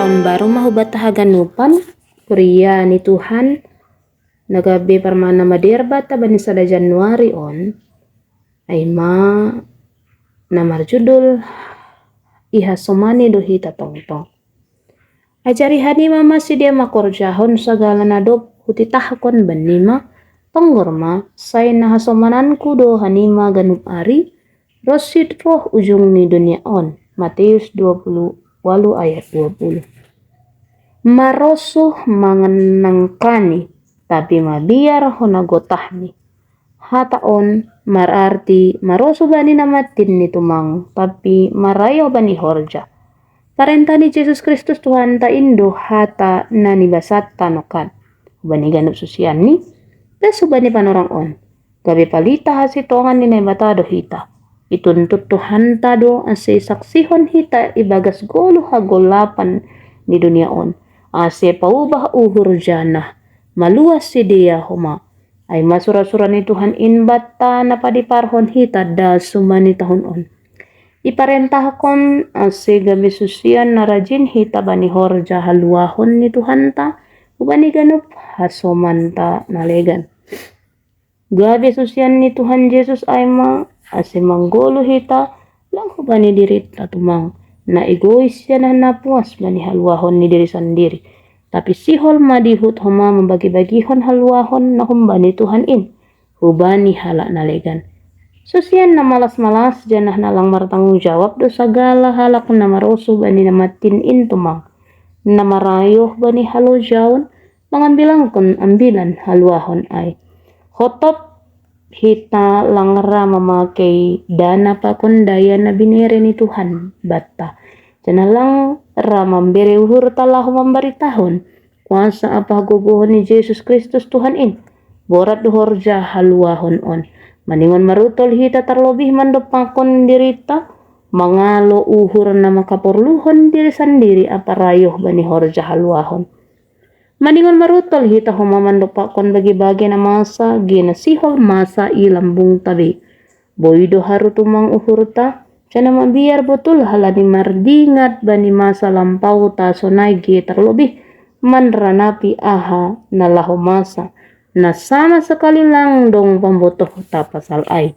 tahun baru mahubat tahaganupan Korea ni Tuhan nagabi parmana maderba tabani sada Januari on ay namar judul ihasomani dohi tatongtong. Ajari hani mama si dia makorjahon sagala nadop hutitahkon banima tonggorma say nahasomananku do hanima ganup ari rosid roh ujung ni dunia on. Matius 28 ayat 20. Marosuh mangenangkani tapi mabiar honagotahni. Hataon mararti marosuh bani namatin ni tumang tapi marayo bani horja. Parenta ni Yesus Kristus Tuhan ta indo hata nani basat tanokan. Bani ganup susian ni besu bani panorang on. Gabi palita hasitongan ni naibata do hita. Ituntut Tuhan tado ase saksihon hita ibagas golo hagolapan ni dunia on. Ase paubah uhur jana maluas si dia homa. Ay masura-sura ni Tuhan inbata na padiparhon hita da sumani tahun on. Iparentahkon ase gabi susian na rajin hita bani horja haluahon ni Tuhan ta ubani ganup hasomanta nalegan. Gabi susian ni Tuhan Yesus ay ase manggolo hita lang bani diri tatumang na egois siya na napuas bani haluahon ni diri sendiri. Tapi sihol madihut homa membagi-bagihon haluahon na humbani Tuhan in hubani halak nalegan. Susian na malas-malas janah nalang martanggung jawab do sagala halak na maroso bani namatin in tumang na marayoh bani halo jaun mangambilang kon ambilan haluahon ay hotop hita langra memakai dana pakondaya na binere ni Tuhan bata. Jangan lang ramambere uhur talahu memberitahon kuasa apa guguhon ni Yesus Kristus Tuhan in. Borat duhorja haluahon on. Maningon marutol hita terlebih mandopakon dirita mangalo uhur na makaporluhon diri sendiri apa rayuh bani horja haluahon. Maningon marutol hita humamandopakon bagi-bagi na masa gina sihol masa ilambung tabi. Boydo harutumang uhurta cana mabiar betul halani mardingat bani masa lampau ta sonai gi terlebih manranapi aha na lahu masa na sama sekali lang dong pembotoh ta pasal ai.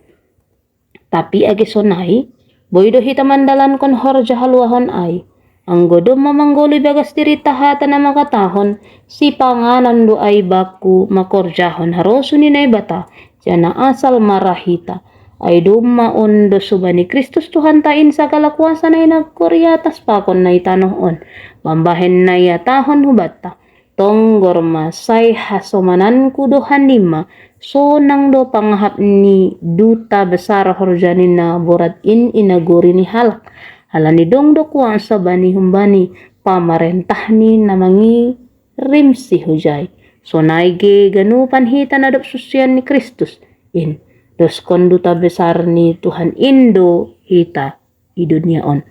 Tapi agi sonai boydo hita mandalan kon horja haluahon ai. Ang godom mamanggoloy bagas diri tahata na makatahon, si panganan do ay baku makorjahon haroso ni naibata, jana asal marahita, ay dumaon do subani Kristus Tuhan tain sa kalakuasa na inagkoryatas pakon na itanoon, mambahen na yatahon hubata, tonggor masay hasomanan kuduhan lima, so nang do panghap ni duta besar horjanin na borat in inaguri ni halak, halani dong do kuasa bani humbani pamarentah ni namangi rimsi hujay. So naige ganupan hita na dop susian ni Kristus in. Dos konduta besar ni Tuhan Indo hita i dunia on.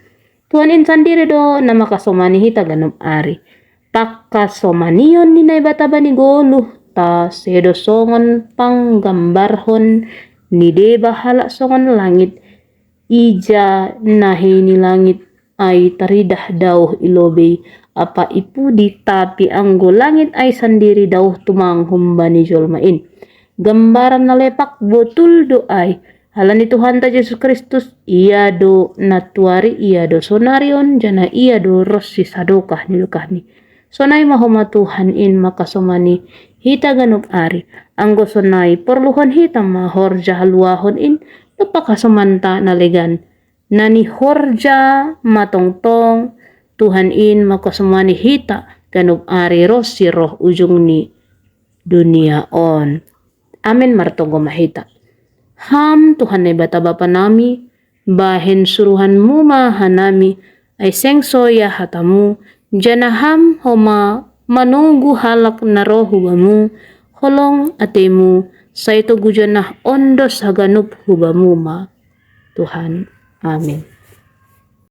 Tuhan in sandiri do na makasomani hita ganup ari. Pakasomanion ni naibata bani goluh ta sedo songon panggambarhon ni deba halak songon langit. Ija nahi ni langit ay taridah dauh ilobe apa ipudi tapi anggo langit ay sandiri dauh tumang humbani jolmain. Gambaran na lepak botul do ay halani Tuhan ta Yesus Kristus iya do natuari iya do sonarion jana iya do rossi sadokah ni lukah ni. Sonai mahoma Tuhan in makasomani hita ganup ari. Anggo sonai perluhon hita mahorja haluahon in napakasumanta nalegan nani horja matongtong Tuhan in makasumani hita ganub ari rosi roh ujung ni dunia on. Amin martonggo mahita. Ham Tuhan ay bata bapa nami bahen suruhan mu mahanami ay sengsoya hatamu janaham homa manunggu halak na roh hubamu holong atemu sa ito gujanah ondos haganup hubamuma Tuhan. Amin.